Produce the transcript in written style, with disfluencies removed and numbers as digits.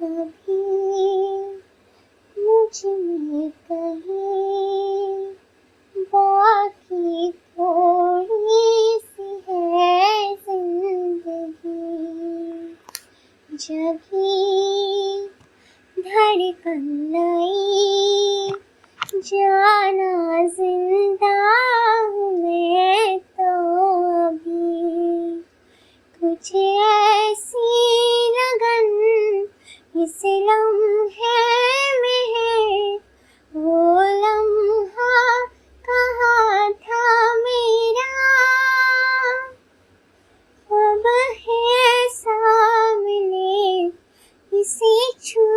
कभी मुझ में कहीं बाकी थोड़ी सी है जिंदगी, जभी धड़कन नई जाना जिंदा हूँ मैं तो अभी, कुछ ऐसी लगन इस लम्हे में है, वो लम्हा कहाँ था मेरा, अब है सामने इसे छू